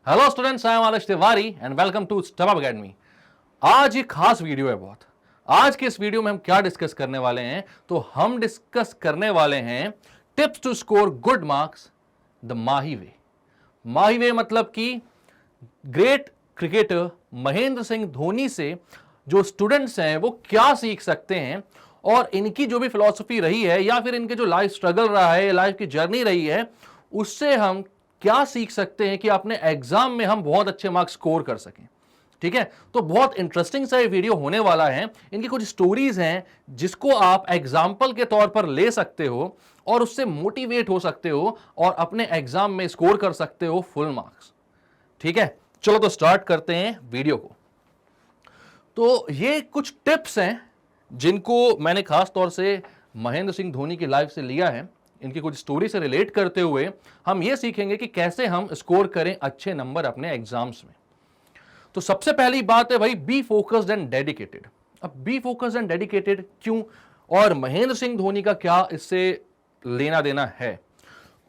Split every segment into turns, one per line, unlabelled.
Hello students, I am Adarsh Tiwari and welcome to Step academy. आज ये खास वीडियो है बहुत। आज के इस वीडियो में हम क्या डिस्कस करने वाले हैं, तो हम डिस्कस करने वाले हैं tips to score good marks the Mahi way. Mahi way मतलब कि ग्रेट क्रिकेटर महेंद्र सिंह धोनी से जो स्टूडेंट्स हैं वो क्या सीख सकते हैं, और इनकी जो भी फिलॉसफी रही है या फिर इनके जो लाइफ स्ट्रगल रहा है, लाइफ की जर्नी रही है, उससे हम क्या सीख सकते हैं कि अपने एग्जाम में हम बहुत अच्छे मार्क्स स्कोर कर सकें। ठीक है, तो बहुत इंटरेस्टिंग सा ये वीडियो होने वाला है। इनकी कुछ स्टोरीज हैं जिसको आप एग्जाम्पल के तौर पर ले सकते हो और उससे मोटिवेट हो सकते हो और अपने एग्जाम में स्कोर कर सकते हो फुल मार्क्स। ठीक है, चलो तो स्टार्ट करते हैं वीडियो को। तो ये कुछ टिप्स हैं जिनको मैंने खास तौर से महेंद्र सिंह धोनी की लाइफ से लिया है। इनकी कुछ स्टोरी से रिलेट करते हुए हम ये सीखेंगे कि कैसे हम स्कोर करें अच्छे नंबर अपने एग्जाम्स में। तो सबसे पहली बात है भाई, बी फोकस्ड एंड डेडिकेटेड। अब बी फोकस्ड एंड डेडिकेटेड क्यों, और महेंद्र सिंह धोनी का क्या इससे लेना देना है।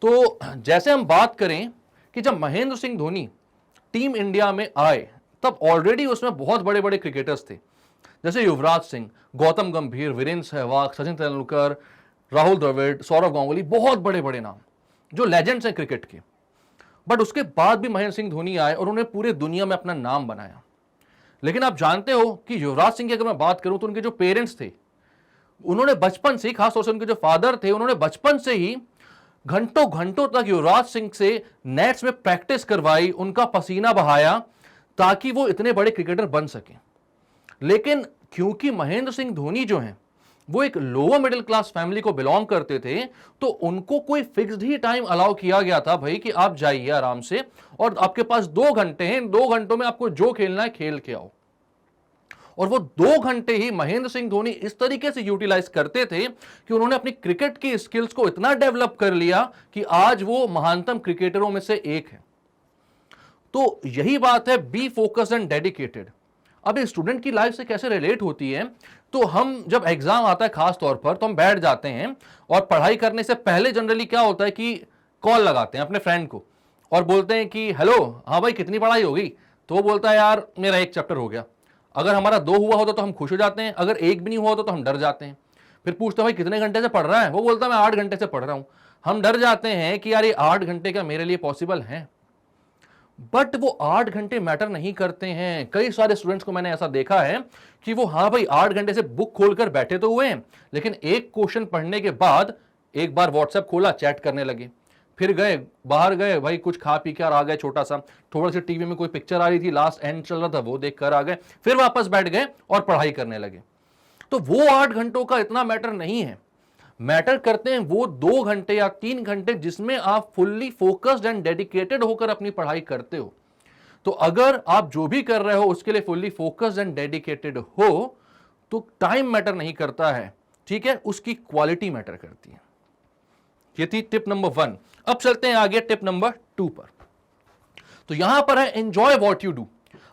तो जैसे हम बात करें कि जब महेंद्र सिंह धोनी टीम इंडिया में आए तब ऑलरेडी उसमें बहुत बड़े बड़े क्रिकेटर्स थे, जैसे युवराज सिंह, गौतम गंभीर, वीरेंद्र सहवाग, सचिन तेंदुलकर, राहुल द्रविड़, सौरव गांगुली, बहुत बड़े बड़े नाम जो लेजेंड्स हैं क्रिकेट के। बट उसके बाद भी महेंद्र सिंह धोनी आए और उन्होंने पूरे दुनिया में अपना नाम बनाया। लेकिन आप जानते हो कि युवराज सिंह की अगर मैं बात करूं तो उनके जो पेरेंट्स थे, उन्होंने बचपन से ही, खासतौर से उनके जो फादर थे, उन्होंने बचपन से ही घंटों घंटों तक युवराज सिंह से नेट्स में प्रैक्टिस करवाई, उनका पसीना बहाया ताकि वो इतने बड़े क्रिकेटर बन सके। लेकिन क्योंकि महेंद्र सिंह धोनी जो हैं वो एक लोअर मिडिल क्लास फैमिली को बिलोंग करते थे, तो उनको कोई फिक्स्ड ही टाइम अलाउ किया गया था भाई कि आप जाइए आराम से और आपके पास 2 घंटे हैं, 2 घंटों में आपको जो खेलना है खेल के आओ। और वो 2 घंटे ही महेंद्र सिंह धोनी इस तरीके से यूटिलाइज करते थे कि उन्होंने अपनी क्रिकेट की स्किल्स को इतना डेवलप कर लिया कि आज वो महानतम क्रिकेटरों में से एक है। तो यही बात है बी फोकस्ड एंड डेडिकेटेड। अब स्टूडेंट की लाइफ से कैसे रिलेट होती है, तो हम जब एग्जाम आता है खास तौर पर तो हम बैठ जाते हैं और पढ़ाई करने से पहले जनरली क्या होता है कि कॉल लगाते हैं अपने फ्रेंड को और बोलते हैं कि हेलो, हाँ भाई कितनी पढ़ाई होगी। तो वो बोलता है यार मेरा 1 चैप्टर हो गया। अगर हमारा 2 हुआ होता तो हम खुश हो जाते हैं, अगर 1 भी नहीं हुआ होता तो हम डर जाते हैं। फिर पूछते हैं भाई कितने घंटे से पढ़ रहा है, वो बोलता है मैं 8 घंटे से पढ़ रहा हूं। हम डर जाते हैं कि यार ये 8 घंटे क्या मेरे लिए पॉसिबल है। बट वो 8 घंटे मैटर नहीं करते हैं। कई सारे स्टूडेंट्स को मैंने ऐसा देखा है कि वो हाँ भाई 8 घंटे से बुक खोलकर बैठे तो हुए हैं, लेकिन एक क्वेश्चन पढ़ने के बाद एक बार व्हाट्सएप खोला, चैट करने लगे, फिर गए बाहर गए भाई कुछ खा पी कर आ गए, छोटा सा थोड़ा सा टीवी में कोई पिक्चर आ रही थी, लास्ट एंड चल रहा था, वो देख कर आ गए, फिर वापस बैठ गए और पढ़ाई करने लगे। तो वो 8 घंटों का इतना मैटर नहीं है। मैटर करते हैं वो 2 घंटे या 3 घंटे जिसमें आप फुल्ली फोकस्ड एंड डेडिकेटेड होकर अपनी पढ़ाई करते हो। तो अगर आप जो भी कर रहे हो उसके लिए फुल्ली फोकस्ड एंड डेडिकेटेड हो तो टाइम मैटर नहीं करता है, ठीक है, उसकी क्वालिटी मैटर करती है। ये थी टिप नंबर 1। अब चलते हैं आगे टिप नंबर 2 पर। तो यहां पर है एंजॉय व्हाट यू डू।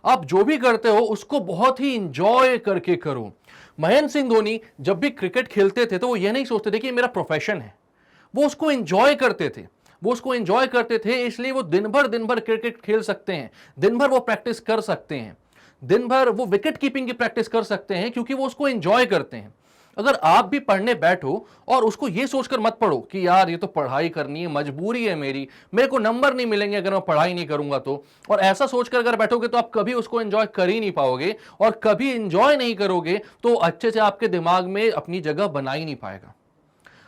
आप जो भी करते हो उसको बहुत ही इंजॉय करके करो। महेंद्र सिंह धोनी जब भी क्रिकेट खेलते थे तो वो ये नहीं सोचते थे कि मेरा प्रोफेशन है, वो उसको एंजॉय करते थे। वो उसको एंजॉय करते थे इसलिए वो दिन भर क्रिकेट खेल सकते हैं, दिन भर वो प्रैक्टिस कर सकते हैं, दिन भर वो विकेट कीपिंग की प्रैक्टिस कर सकते हैं, क्योंकि वो उसको एंजॉय करते हैं। अगर आप भी पढ़ने बैठो और उसको ये सोचकर मत पढ़ो कि यार ये तो पढ़ाई करनी है, मजबूरी है मेरी, मेरे को नंबर नहीं मिलेंगे अगर मैं पढ़ाई नहीं करूंगा तो, और ऐसा सोचकर अगर बैठोगे तो आप कभी उसको एंजॉय कर ही नहीं पाओगे, और कभी एंजॉय नहीं करोगे तो अच्छे से आपके दिमाग में अपनी जगह बना ही नहीं पाएगा।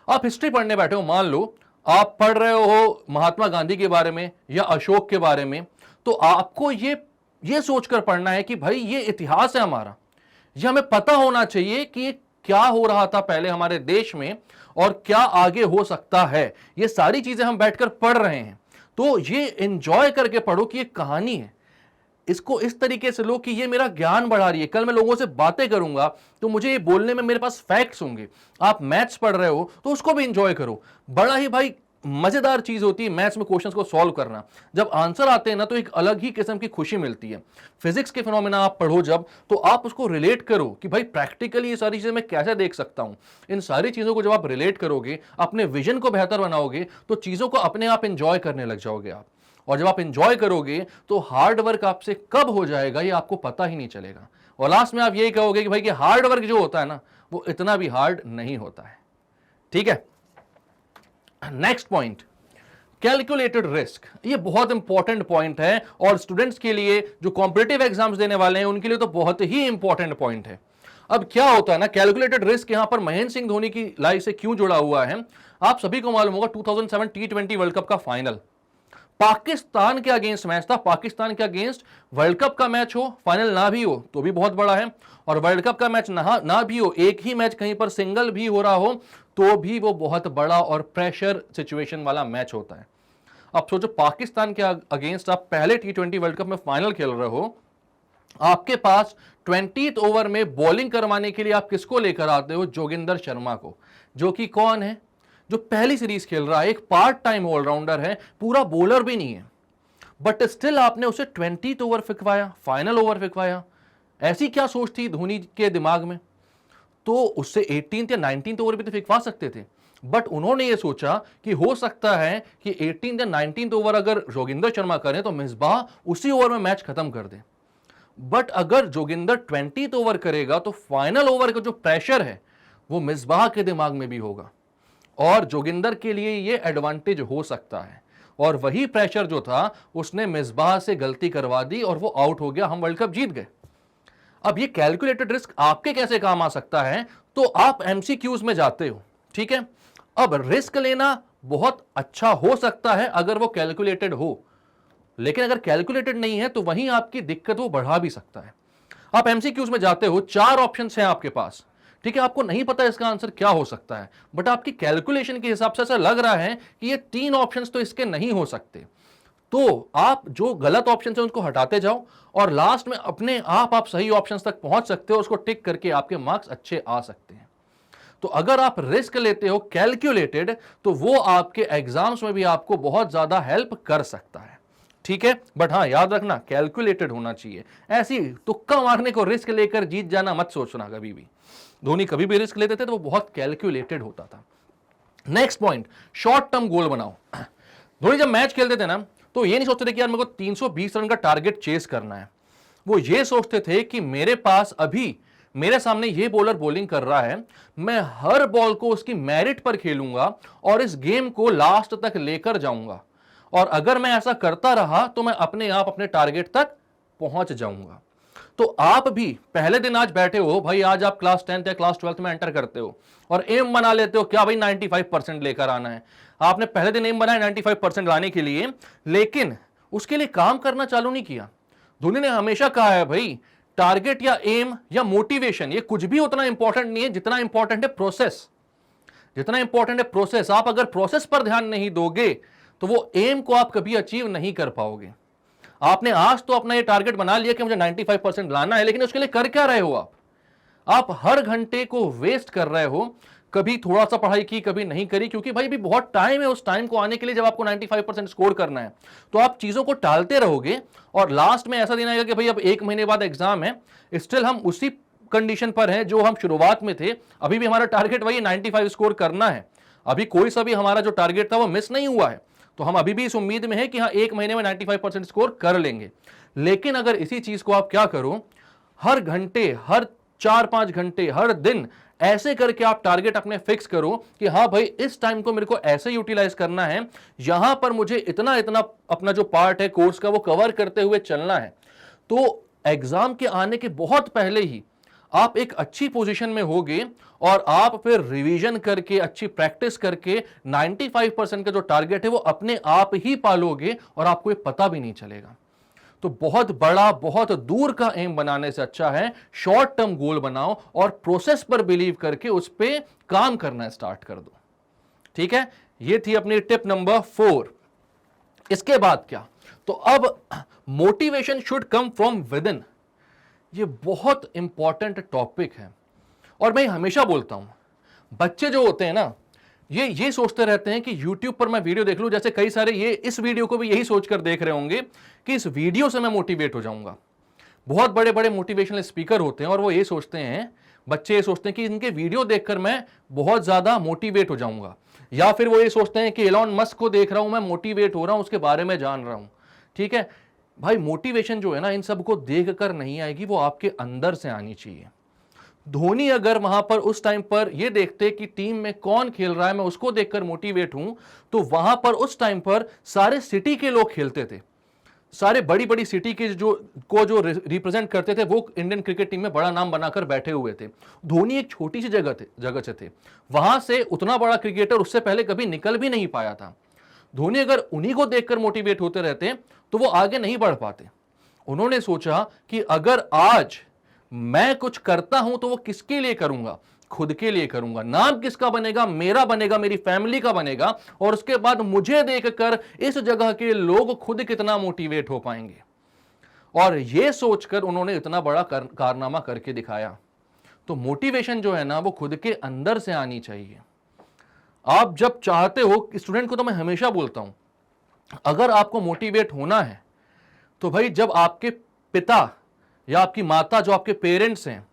आप हिस्ट्री पढ़ने बैठे हो, मान लो आप पढ़ रहे हो महात्मा गांधी के बारे में या अशोक के बारे में, तो आपको ये सोचकर पढ़ना है कि भाई ये इतिहास है हमारा, ये हमें पता होना चाहिए कि क्या हो रहा था पहले हमारे देश में और क्या आगे हो सकता है। ये सारी चीजें हम बैठकर पढ़ रहे हैं, तो ये एंजॉय करके पढ़ो कि ये कहानी है, इसको इस तरीके से लो कि ये मेरा ज्ञान बढ़ा रही है। कल मैं लोगों से बातें करूंगा तो मुझे ये बोलने में मेरे पास फैक्ट्स होंगे। आप मैथ्स पढ़ रहे हो तो उसको भी एंजॉय करो। बड़ा ही भाई मजेदार चीज होती है मैथ्स में क्वेश्चंस को सॉल्व करना। जब आंसर आते हैं ना तो एक अलग ही किस्म की खुशी मिलती है। फिजिक्स के फिनोमेना आप पढ़ो जब, तो आप उसको रिलेट करो कि भाई प्रैक्टिकली ये सारी चीजें मैं कैसे देख सकता हूं। इन सारी चीजों को जब आप रिलेट करोगे, अपने विजन को बेहतर बनाओगे, तो चीजों को अपने आप एंजॉय करने लग जाओगे आप। और जब आप एंजॉय करोगे तो हार्ड वर्क आपसे कब हो जाएगा ये आपको पता ही नहीं चलेगा, और लास्ट में आप यही कहोगे कि भाई कि हार्ड वर्क जो होता है ना वो इतना भी हार्ड नहीं होता है। ठीक है, नेक्स्ट पॉइंट, कैलकुलेटेड रिस्क। ये बहुत इंपॉर्टेंट पॉइंट है और स्टूडेंट्स के लिए जो कॉम्पिटिटिव एग्जाम्स देने वाले हैं उनके लिए तो बहुत ही इंपॉर्टेंट पॉइंट है। अब क्या होता है ना, कैलकुलेटेड रिस्क यहां पर महेंद्र सिंह धोनी की लाइफ से क्यों जुड़ा हुआ है, आप सभी को मालूम होगा 2007 T20 वर्ल्ड कप का फाइनल पाकिस्तान के अगेंस्ट मैच था। पाकिस्तान के अगेंस्ट वर्ल्ड कप का मैच हो, फाइनल ना भी हो तो भी बहुत बड़ा है, और वर्ल्ड कप का मैच ना भी हो, एक ही मैच कहीं पर सिंगल भी हो रहा हो तो भी वो बहुत बड़ा और प्रेशर सिचुएशन वाला मैच होता है। अब सोचो पाकिस्तान के अगेंस्ट आप पहले T20 वर्ल्ड कप में फाइनल खेल रहे हो, आपके पास 20th ओवर में बॉलिंग करवाने के लिए आप किसको लेकर आते हो, जोगिंदर शर्मा को, जो कि कौन है, जो पहली सीरीज खेल रहा है, एक पार्ट टाइम ऑलराउंडर है, पूरा बॉलर भी नहीं है, बट स्टिल आपने उसे 20th ओवर फिकवाया, फाइनल ओवर फिकवाया। ऐसी क्या सोच थी धोनी के दिमाग में, तो उससे 18th या 19th ओवर भी तो फिकवा सकते थे, बट उन्होंने ये सोचा कि हो सकता है कि 18th या 19th ओवर अगर जोगिंदर शर्मा करें तो मिसबाह उसी ओवर में मैच खत्म कर दे, बट अगर जोगिंदर 20th ओवर करेगा तो फाइनल ओवर का जो प्रेशर है वो मिसबाह के दिमाग में भी होगा, और जोगिंदर के लिए ये एडवांटेज हो सकता है, और वही प्रेशर जो था उसने मिसबाह से गलती करवा दी और वो आउट हो गया, हम वर्ल्ड कप जीत गए। अब ये कैलकुलेटेड रिस्क आपके कैसे काम आ सकता है, तो आप एमसीक्यूज में जाते हो, ठीक है। अब रिस्क लेना बहुत अच्छा हो सकता है अगर वो कैलकुलेटेड हो, लेकिन अगर कैलकुलेटेड नहीं है तो वहीं आपकी दिक्कत वो बढ़ा भी सकता है। आप एमसीक्यूज में जाते हो, 4 ऑप्शंस हैं आपके पास, ठीक है, आपको नहीं पता इसका आंसर क्या हो सकता है, बट आपकी कैलकुलेशन के हिसाब से ऐसा लग रहा है कि ये 3 ऑप्शंस तो इसके नहीं हो सकते, तो आप जो गलत ऑप्शन है उसको हटाते जाओ और लास्ट में अपने आप सही ऑप्शंस तक पहुंच सकते हो, उसको टिक करके आपके मार्क्स अच्छे आ सकते हैं। तो अगर आप रिस्क लेते हो कैलकुलेटेड तो वो आपके एग्जाम्स में भी आपको बहुत ज्यादा हेल्प कर सकता है, ठीक है। बट हाँ याद रखना कैलकुलेटेड होना चाहिए, ऐसी तुक्का मारने को रिस्क लेकर जीत जाना मत सोचना कभी भी। धोनी कभी भी रिस्क लेते थे तो वो बहुत कैलकुलेटेड होता था। Next point, short term goal बनाओ। धोनी जब मैच खेलते थे ना तो ये नहीं सोचते थे कि यार मेरे को 320 रन का टारगेट चेस करना है, वो ये सोचते थे कि मेरे पास अभी मेरे सामने ये बॉलर बॉलिंग कर रहा है, मैं हर बॉल को उसकी मेरिट पर खेलूंगा और इस गेम को लास्ट तक लेकर जाऊंगा, और अगर मैं ऐसा करता रहा तो मैं अपने आप अपने टारगेट तक पहुंच जाऊंगा। तो आप भी पहले दिन आज बैठे हो भाई, आज आप क्लास 10th या क्लास 12th में एंटर करते हो और एम बना लेते हो क्या भाई 95% लेकर आना है, आपने पहले दिन एम बनाया 95% लाने के लिए, लेकिन उसके लिए काम करना चालू नहीं किया। धोनी ने हमेशा कहा है भाई टारगेट या एम या मोटिवेशन ये कुछ भी उतना इंपॉर्टेंट नहीं है जितना इंपॉर्टेंट है प्रोसेस, जितना इंपॉर्टेंट है प्रोसेस। आप अगर प्रोसेस पर ध्यान नहीं दोगे तो वो एम को आप कभी अचीव नहीं कर पाओगे। आपने आज तो अपना ये टारगेट बना लिया कि मुझे 95% लाना है, लेकिन उसके लिए कर क्या रहे हो आप हर घंटे को वेस्ट कर रहे हो, कभी थोड़ा सा पढ़ाई की कभी नहीं करी, क्योंकि भाई भी बहुत टाइम है उस टाइम को आने के लिए जब आपको 95% स्कोर करना है, तो आप चीजों को टालते रहोगे और लास्ट में ऐसा दिन आएगा कि भाई अब 1 महीने बाद एग्जाम है, स्टिल हम उसी कंडीशन पर हैं जो हम शुरुआत में थे, अभी भी हमारा टारगेट वही 95 स्कोर करना है, अभी कोई सा भी हमारा जो टारगेट था वो मिस नहीं हुआ है, तो हम अभी भी इस उम्मीद में है कि हाँ 1 महीने में 95% स्कोर कर लेंगे। लेकिन अगर इसी चीज को आप क्या करो, हर घंटे, हर 4-5 घंटे, हर दिन ऐसे करके आप टारगेट अपने फिक्स करो कि हाँ भाई इस टाइम को मेरे को ऐसे यूटिलाइज करना है, यहां पर मुझे इतना इतना अपना जो पार्ट है कोर्स का वो कवर करते हुए चलना है, तो एग्जाम के आने के बहुत पहले ही आप एक अच्छी पोजीशन में होगे और आप फिर रिवीजन करके अच्छी प्रैक्टिस करके 95% का जो टारगेट है वो अपने आप ही पालोगे और आपको ये पता भी नहीं चलेगा। तो बहुत बड़ा, बहुत दूर का एम बनाने से अच्छा है शॉर्ट टर्म गोल बनाओ और प्रोसेस पर बिलीव करके उस पर काम करना स्टार्ट कर दो, ठीक है। ये थी अपनी टिप नंबर 4। इसके बाद क्या, तो अब motivation should come from with in. ये बहुत इंपॉर्टेंट टॉपिक है और मैं हमेशा बोलता हूं, बच्चे जो होते हैं ना ये सोचते रहते हैं कि YouTube पर मैं वीडियो देख लूं, जैसे कई सारे ये इस वीडियो को भी यही सोचकर देख रहे होंगे कि इस वीडियो से मैं मोटिवेट हो जाऊंगा। बहुत बड़े बड़े मोटिवेशनल स्पीकर होते हैं और वो ये सोचते हैं बच्चे ये सोचते हैं कि इनके वीडियो देखकर मैं बहुत ज्यादा मोटिवेट हो जाऊंगा, या फिर वो ये सोचते हैं कि एलॉन मस्क को देख रहा हूं, मैं मोटिवेट हो रहा हूं, उसके बारे में जान रहा हूं। ठीक है भाई, मोटिवेशन जो है ना इन सबको देखकर नहीं आएगी, वो आपके अंदर से आनी चाहिए। धोनी अगर वहां पर उस टाइम पर ये देखते कि टीम में कौन खेल रहा है, मैं उसको देखकर मोटिवेट हूं, तो वहां पर उस टाइम पर सारे सिटी के लोग खेलते थे, सारे बड़ी बड़ी सिटी के जो रिप्रेजेंट करते थे वो इंडियन क्रिकेट टीम में बड़ा नाम बनाकर बैठे हुए थे। धोनी एक छोटी सी जगह से थे, वहां से उतना बड़ा क्रिकेटर उससे पहले कभी निकल भी नहीं पाया था। धोनी अगर उन्हीं को देखकर मोटिवेट होते रहते तो वो आगे नहीं बढ़ पाते। उन्होंने सोचा कि अगर आज मैं कुछ करता हूं तो वो किसके लिए करूंगा, खुद के लिए करूंगा। नाम किसका बनेगा, मेरा बनेगा, मेरी फैमिली का बनेगा, और उसके बाद मुझे देखकर इस जगह के लोग खुद कितना मोटिवेट हो पाएंगे। और यह सोचकर उन्होंने इतना बड़ा कारनामा करके दिखाया। तो मोटिवेशन जो है ना वो खुद के अंदर से आनी चाहिए। आप जब चाहते हो, स्टूडेंट को तो मैं हमेशा बोलता हूं, अगर आपको मोटिवेट होना है तो भाई जब आपके पिता या आपकी माता, जो आपके पेरेंट्स हैं,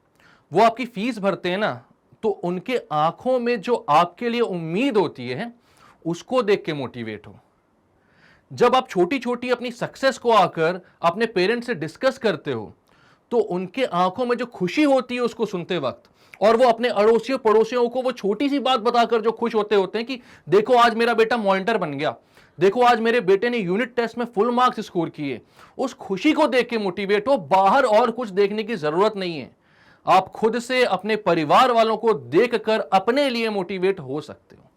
वो आपकी फीस भरते हैं ना, तो उनके आंखों में जो आपके लिए उम्मीद होती है उसको देख के मोटिवेट हो। जब आप छोटी छोटी अपनी सक्सेस को आकर अपने पेरेंट्स से डिस्कस करते हो तो उनके आंखों में जो खुशी होती है उसको सुनते वक्त, और वो अपने अड़ोसियों पड़ोसियों को वो छोटी सी बात बताकर जो खुश होते हैं कि देखो आज मेरा बेटा मॉनिटर बन गया, देखो आज मेरे बेटे ने यूनिट टेस्ट में फुल मार्क्स स्कोर किए, उस खुशी को देख के मोटिवेट हो। बाहर और कुछ देखने की जरूरत नहीं है, आप खुद से अपने परिवार वालों को देखकर अपने लिए मोटिवेट हो सकते हो।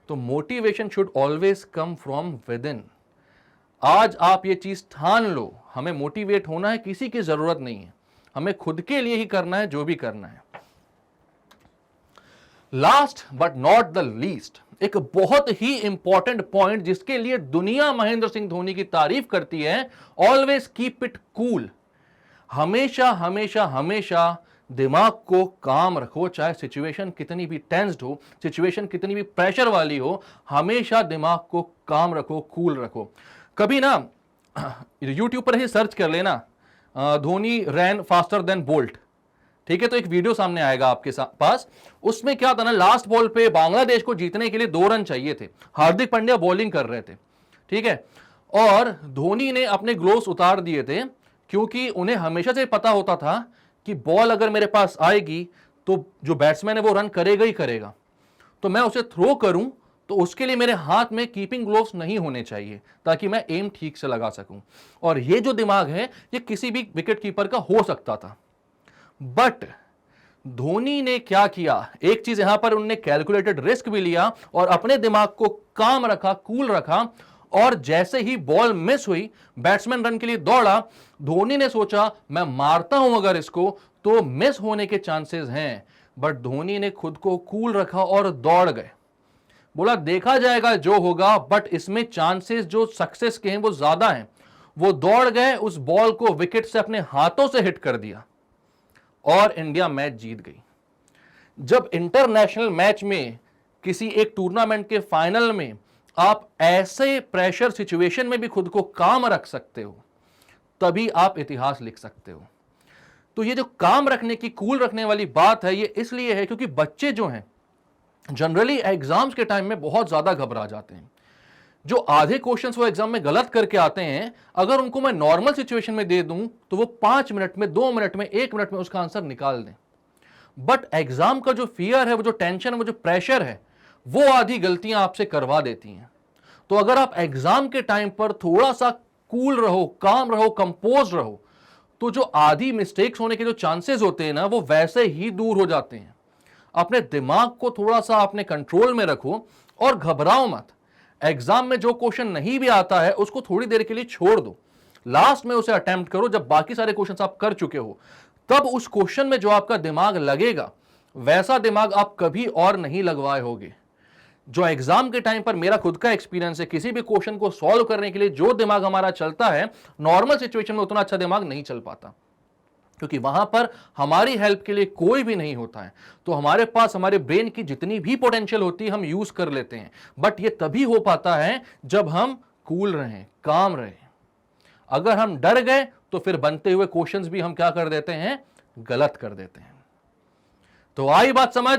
तो motivation should always come from with in. आज आप ये चीज ठान लो, हमें मोटिवेट होना है, किसी की जरूरत नहीं है, हमें खुद के लिए ही करना है जो भी करना है। Last but not the least, एक बहुत ही इंपॉर्टेंट पॉइंट जिसके लिए दुनिया महेंद्र सिंह धोनी की तारीफ करती है, ऑलवेज कीप इट कूल। हमेशा हमेशा हमेशा दिमाग को काम रखो, चाहे सिचुएशन कितनी भी टेंस्ड हो, सिचुएशन कितनी भी प्रेशर वाली हो, हमेशा दिमाग को काम रखो, कूल रखो। कभी ना यूट्यूब पर ही सर्च कर लेना, धोनी रैन फास्टर देन बोल्ट, ठीक है, तो एक वीडियो सामने आएगा आपके पास। उसमें क्या था ना, लास्ट बॉल पे बांग्लादेश को जीतने के लिए 2 रन चाहिए थे, हार्दिक पांड्या बॉलिंग कर रहे थे, ठीक है, और धोनी ने अपने ग्लोव्स उतार दिए थे, क्योंकि उन्हें हमेशा से पता होता था कि बॉल अगर मेरे पास आएगी तो जो बैट्समैन है वो रन करेगा ही करेगा, तो मैं उसे थ्रो करूं तो उसके लिए मेरे हाथ में कीपिंग ग्लोव्स नहीं होने चाहिए ताकि मैं एम ठीक से लगा सकूं। और ये जो दिमाग है ये किसी भी विकेट कीपर का हो सकता था, बट धोनी ने क्या किया, एक चीज यहां पर उन्होंने कैलकुलेटेड रिस्क भी लिया और अपने दिमाग को काम रखा, कूल रखा, और जैसे ही बॉल मिस हुई, बैट्समैन रन के लिए दौड़ा, धोनी ने सोचा मैं मारता हूं अगर इसको तो मिस होने के चांसेस हैं, बट धोनी ने खुद को कूल रखा और दौड़ गए। बोला देखा जाएगा जो होगा, बट इसमें चांसेस जो सक्सेस के हैं वो ज्यादा हैं। वो दौड़ गए, उस बॉल को विकेट से अपने हाथों से हिट कर दिया और इंडिया मैच जीत गई। जब इंटरनेशनल मैच में, किसी एक टूर्नामेंट के फाइनल में आप ऐसे प्रेशर सिचुएशन में भी खुद को काम रख सकते हो, तभी आप इतिहास लिख सकते हो। तो ये जो काम रखने की, कूल रखने वाली बात है, ये इसलिए है क्योंकि बच्चे जो हैं जनरली एग्जाम्स के टाइम में बहुत ज्यादा घबरा जाते हैं। जो आधे क्वेश्चंस वो एग्जाम में गलत करके आते हैं, अगर उनको मैं नॉर्मल सिचुएशन में दे दूं तो वो 5 मिनट में, 2 मिनट में, 1 मिनट में उसका आंसर निकाल दें। बट एग्जाम का जो फियर है, वो जो टेंशन है, वो जो प्रेशर है, वो आधी गलतियां आपसे करवा देती हैं। तो अगर आप एग्जाम के टाइम पर थोड़ा सा कूल रहो, काम रहो, कंपोज रहो, तो जो आधी मिस्टेक्स होने के जो चांसेस होते हैं ना, वो वैसे ही दूर हो जाते हैं। अपने दिमाग को थोड़ा सा अपने कंट्रोल में रखो और घबराओ मत। एग्जाम में जो क्वेश्चन नहीं भी आता है उसको थोड़ी देर के लिए छोड़ दो, लास्ट में उसे अटेम्प्ट करो। जब बाकी सारे क्वेश्चंस आप कर चुके हो, तब उस क्वेश्चन में जो आपका दिमाग लगेगा, वैसा दिमाग आप कभी और नहीं लगवाए होगे। जो एग्जाम के टाइम पर मेरा खुद का एक्सपीरियंस है, किसी भी क्वेश्चन को सॉल्व करने के लिए जो दिमाग हमारा चलता है, नॉर्मल सिचुएशन में उतना अच्छा दिमाग नहीं चल पाता, क्योंकि वहां पर हमारी हेल्प के लिए कोई भी नहीं होता है। तो हमारे पास हमारे ब्रेन की जितनी भी पोटेंशियल होती है हम यूज कर लेते हैं, बट ये तभी हो पाता है जब हम कूल रहें, काम रहें। अगर हम डर गए तो फिर बनते हुए क्वेश्चंस भी हम क्या कर देते हैं, गलत कर देते हैं। तो आई बात समझ,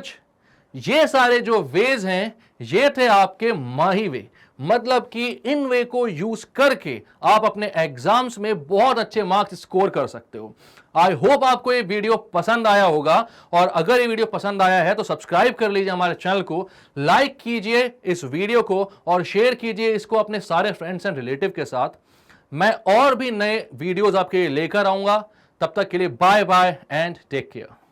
ये सारे जो वेज हैं ये थे आपके माही वे, मतलब कि इन वे को यूज करके आप अपने एग्जाम्स में बहुत अच्छे मार्क्स स्कोर कर सकते हो। आई होप आपको ये वीडियो पसंद आया होगा, और अगर ये वीडियो पसंद आया है तो सब्सक्राइब कर लीजिए हमारे चैनल को, लाइक कीजिए इस वीडियो को और शेयर कीजिए इसको अपने सारे फ्रेंड्स एंड रिलेटिव के साथ। मैं और भी नए वीडियोस आपके लिए लेकर आऊंगा, तब तक के लिए bye bye and take care.